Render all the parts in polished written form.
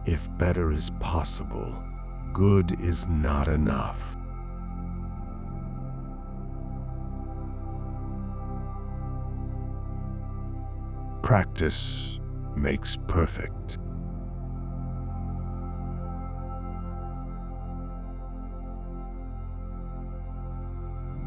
If better is possible, good is not enough. Practice makes perfect.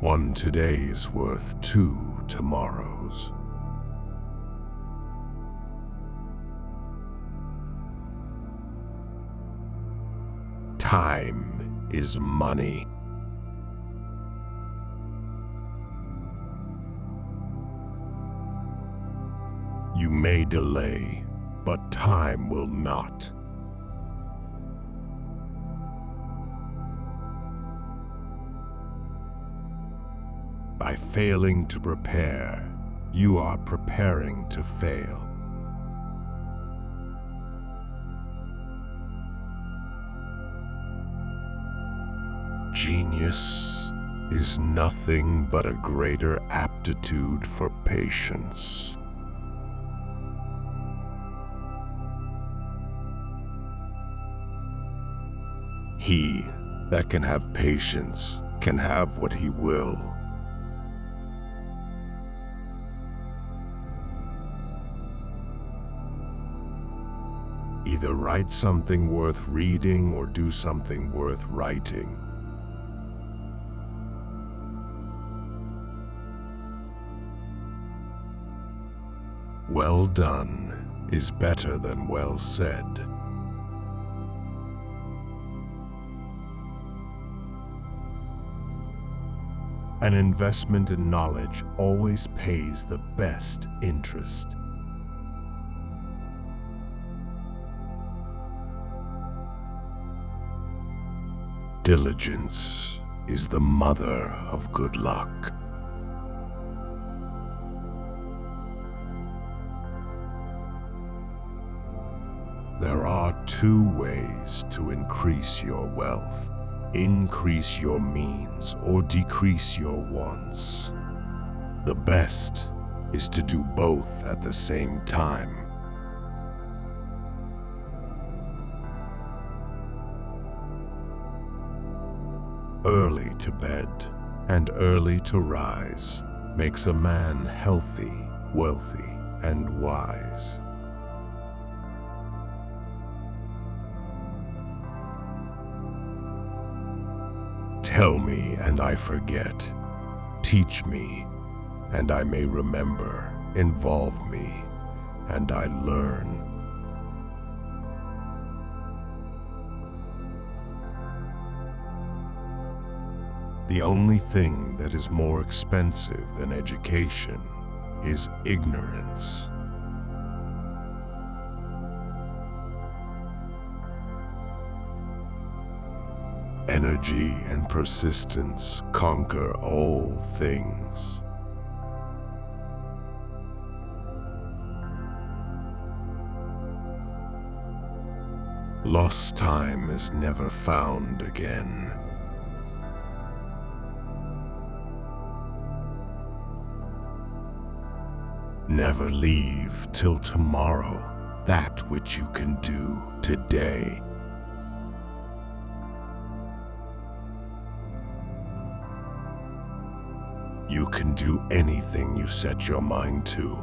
One today is worth 2 tomorrows. Time is money. You may delay, but time will not. By failing to prepare, you are preparing to fail. Genius is nothing but a greater aptitude for patience. He that can have patience can have what he will. Either write something worth reading or do something worth writing. Well done is better than well said. An investment in knowledge always pays the best interest. Diligence is the mother of good luck. There are 2 ways to increase your wealth: increase your means or decrease your wants. The best is to do both at the same time. Early to bed and early to rise makes a man healthy, wealthy, and wise. Tell me and I forget. Teach me and I may remember. Involve me and I learn. The only thing that is more expensive than education is ignorance. Energy and persistence conquer all things. Lost time is never found again. Never leave till tomorrow that which you can do today. You can do anything you set your mind to.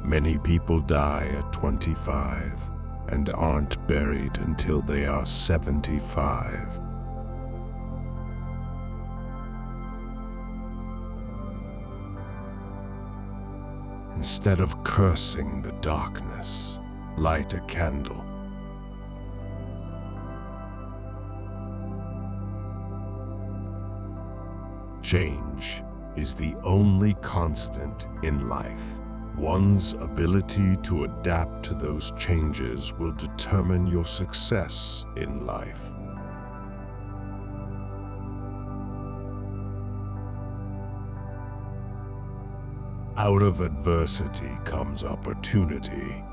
Many people die at 25 and aren't buried until they are 75. Instead of cursing the darkness, light a candle. Change is the only constant in life. One's ability to adapt to those changes will determine your success in life. Out of adversity comes opportunity.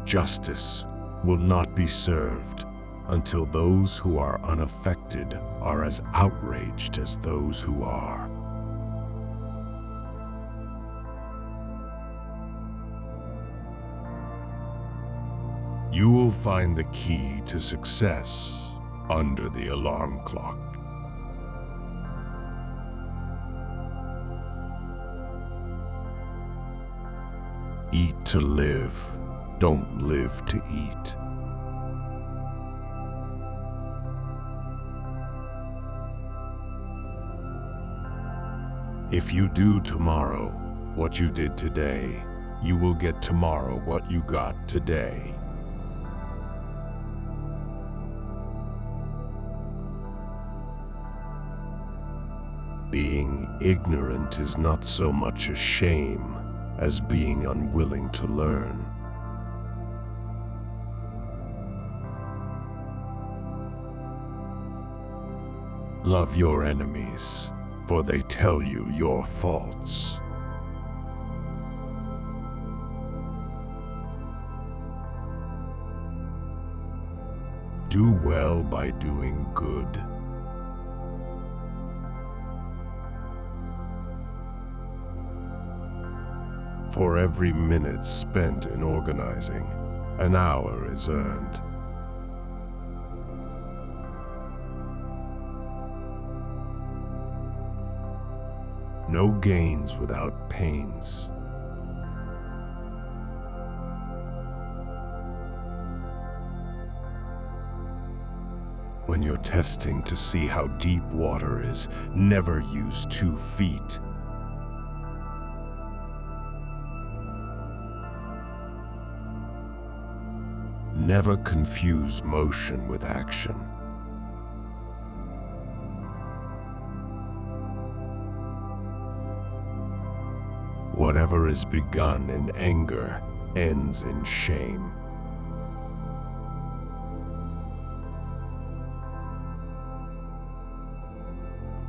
Justice will not be served until those who are unaffected are as outraged as those who are. You will find the key to success under the alarm clock. Eat to live, don't live to eat. If you do tomorrow what you did today, you will get tomorrow what you got today. Being ignorant is not so much a shame as being unwilling to learn. Love your enemies, for they tell you your faults. Do well by doing good. For every minute spent in organizing, an hour is earned. No gains without pains. When you're testing to see how deep water is, never use 2 feet. Never confuse motion with action. Whatever is begun in anger ends in shame.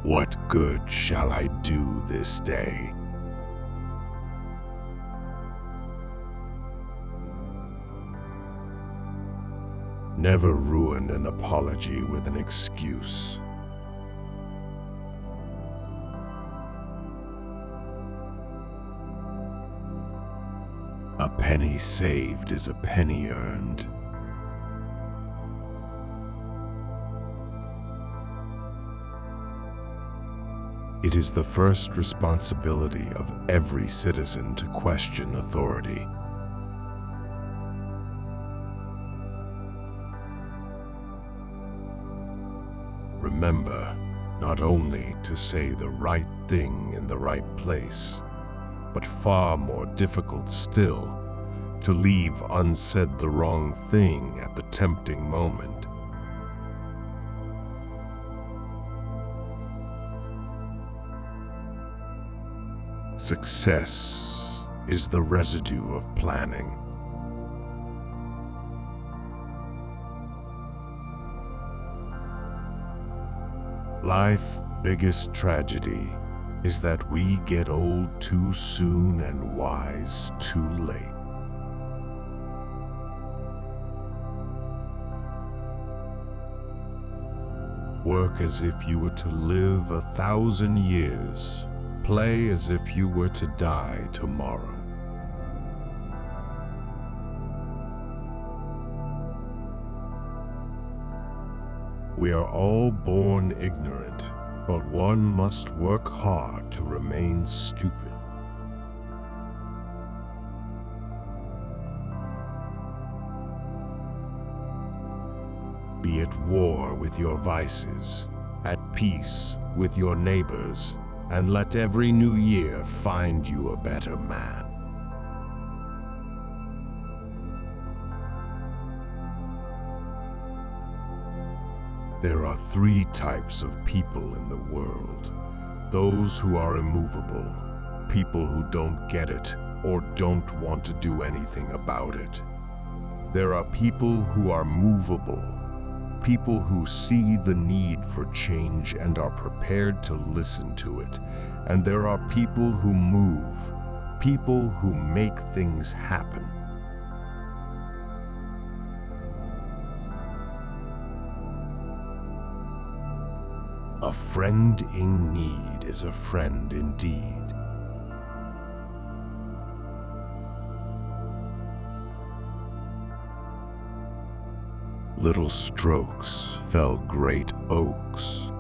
What good shall I do this day? Never ruin an apology with an excuse. A penny saved is a penny earned. It is the first responsibility of every citizen to question authority. Remember, not only to say the right thing in the right place, but far more difficult still, to leave unsaid the wrong thing at the tempting moment. Success is the residue of planning. Life's biggest tragedy is that we get old too soon and wise too late. Work as if you were to live 1,000 years. Play as if you were to die tomorrow. We are all born ignorant, but one must work hard to remain stupid. Be at war with your vices, at peace with your neighbors, and let every new year find you a better man. There are 3 types of people in the world. Those who are immovable, people who don't get it or don't want to do anything about it. There are people who are movable, people who see the need for change and are prepared to listen to it. And there are people who move, people who make things happen. A friend in need is a friend indeed. Little strokes fell great oaks.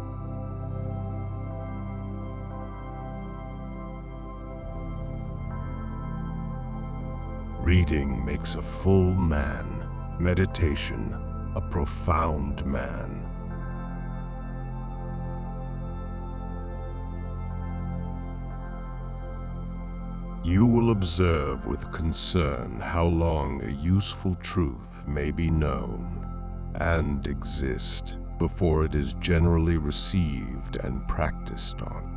Reading makes a full man, meditation a profound man. You will observe with concern how long a useful truth may be known and exist before it is generally received and practiced on.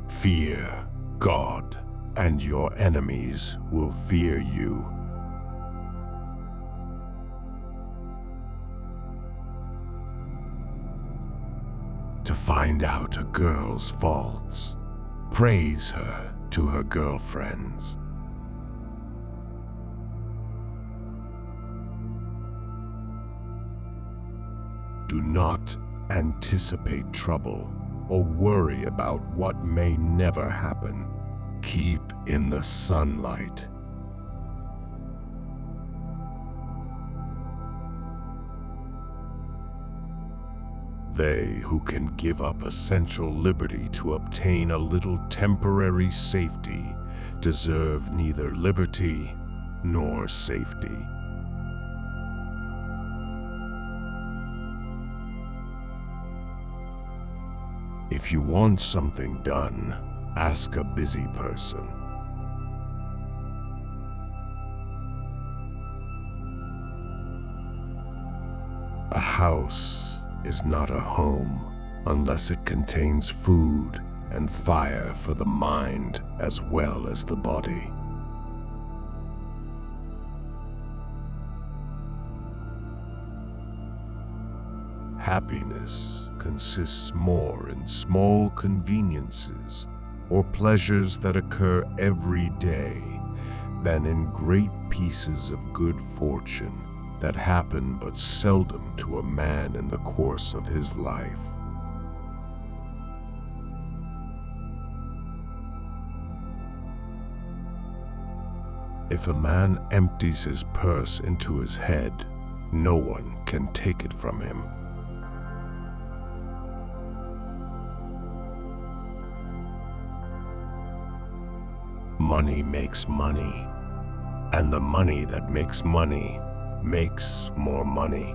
Fear God, and your enemies will fear you. To find out a girl's faults, praise her to her girlfriends. Do not anticipate trouble or worry about what may never happen. Keep in the sunlight. They who can give up essential liberty to obtain a little temporary safety deserve neither liberty nor safety. If you want something done, ask a busy person. A house is not a home unless it contains food and fire for the mind as well as the body. Happiness consists more in small conveniences or pleasures that occur every day than in great pieces of good fortune that happen but seldom to a man in the course of his life. If a man empties his purse into his head, no one can take it from him. Money makes money, and the money that makes money makes more money.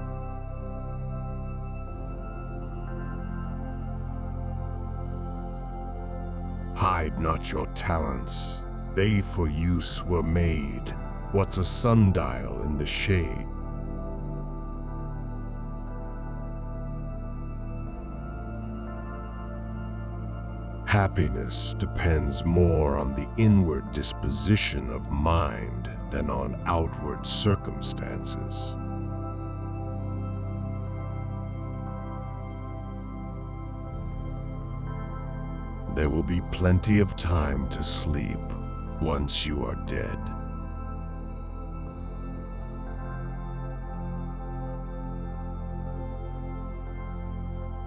Hide not your talents, they for use were made. What's a sundial in the shade? Happiness depends more on the inward disposition of mind than on outward circumstances. There will be plenty of time to sleep once you are dead.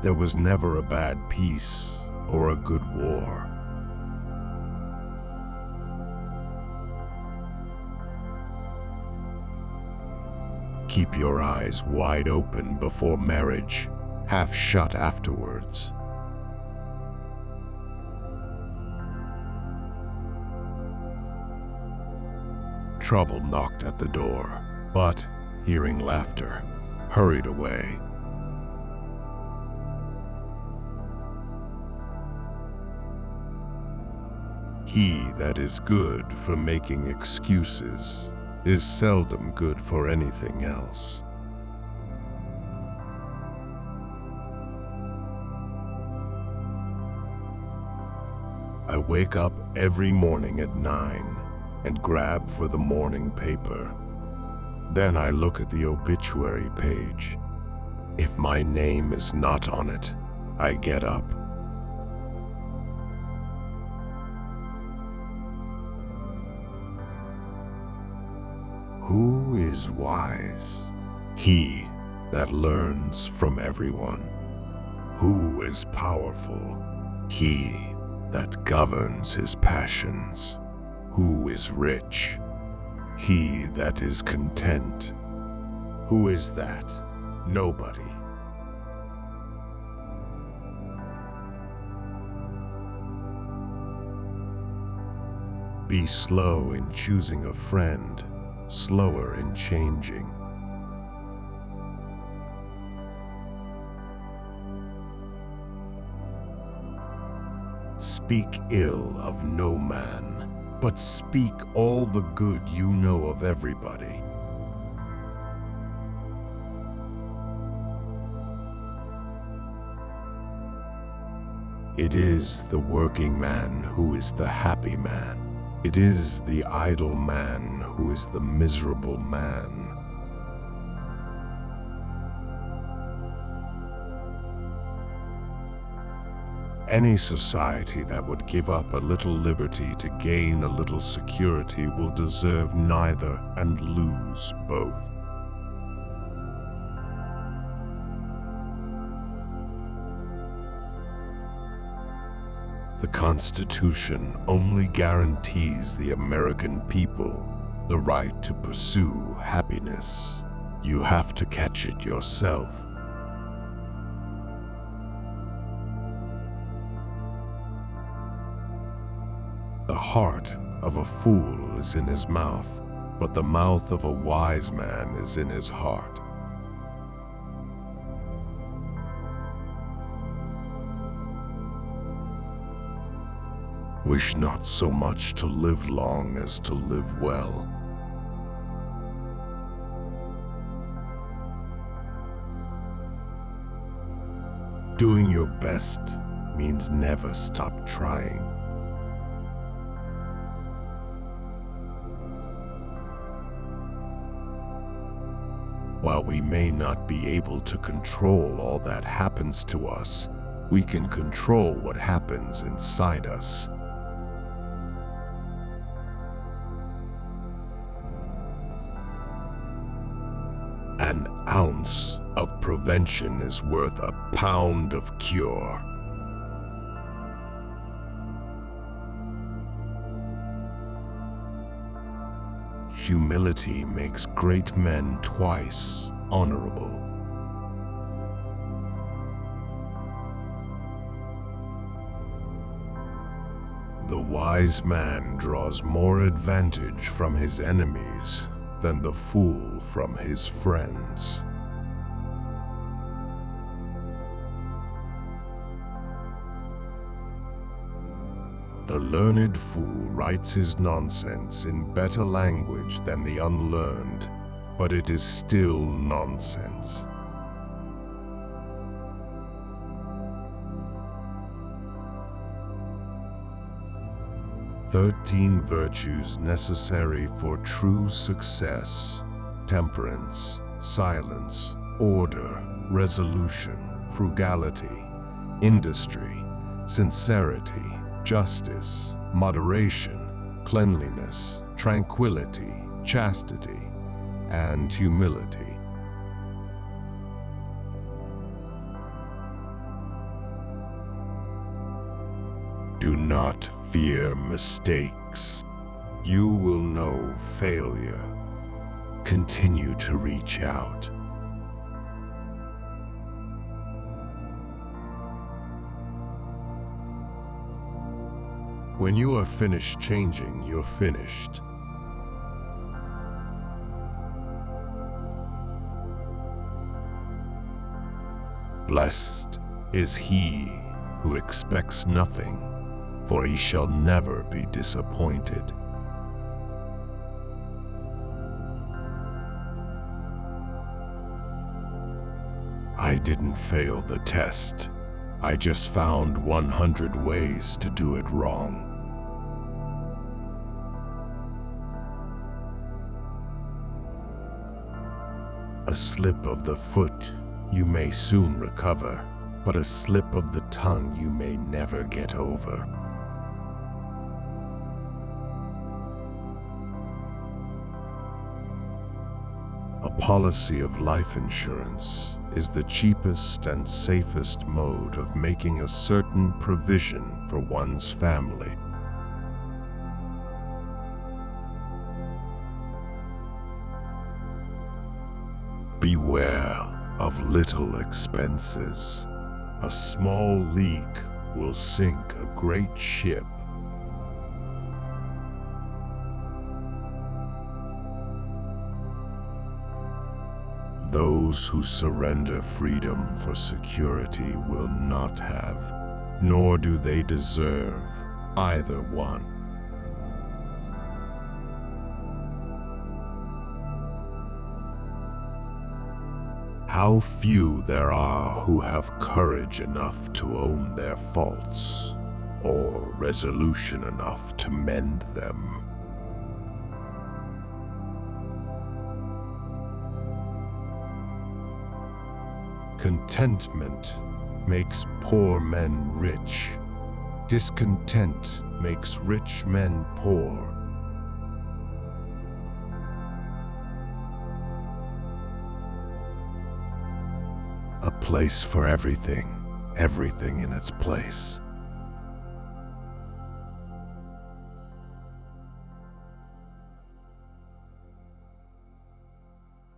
There was never a bad peace or a good war. Keep your eyes wide open before marriage, half shut afterwards. Trouble knocked at the door, but, hearing laughter, hurried away. He that is good for making excuses is seldom good for anything else. I wake up every morning at 9 and grab for the morning paper. Then I look at the obituary page. If my name is not on it, I get up. Who is wise? He that learns from everyone. Who is powerful? He that governs his passions. Who is rich? He that is content. Who is that? Nobody. Be slow in choosing a friend, slower in changing. Speak ill of no man, but speak all the good you know of everybody. It is the working man who is the happy man. It is the idle man who is the miserable man. Any society that would give up a little liberty to gain a little security will deserve neither and lose both. The Constitution only guarantees the American people the right to pursue happiness. You have to catch it yourself. The heart of a fool is in his mouth, but the mouth of a wise man is in his heart. Wish not so much to live long as to live well. Doing your best means never stop trying. While we may not be able to control all that happens to us, we can control what happens inside us. An ounce of prevention is worth a pound of cure. Humility makes great men twice honorable. The wise man draws more advantage from his enemies than the fool from his friends. The learned fool writes his nonsense in better language than the unlearned, but it is still nonsense. "13 virtues necessary for true success: temperance, silence, order, resolution, frugality, industry, sincerity, justice, moderation, cleanliness, tranquility, chastity, and humility." Do not fear mistakes. You will know failure. Continue to reach out. When you are finished changing, you're finished. Blessed is he who expects nothing, for he shall never be disappointed. I didn't fail the test. I just found 100 ways to do it wrong. A slip of the foot you may soon recover, but a slip of the tongue you may never get over. A policy of life insurance is the cheapest and safest mode of making a certain provision for one's family. Beware of little expenses. A small leak will sink a great ship. Those who surrender freedom for security will not have, nor do they deserve, either one. How few there are who have courage enough to own their faults, or resolution enough to mend them. Contentment makes poor men rich. Discontent makes rich men poor. A place for everything, everything in its place.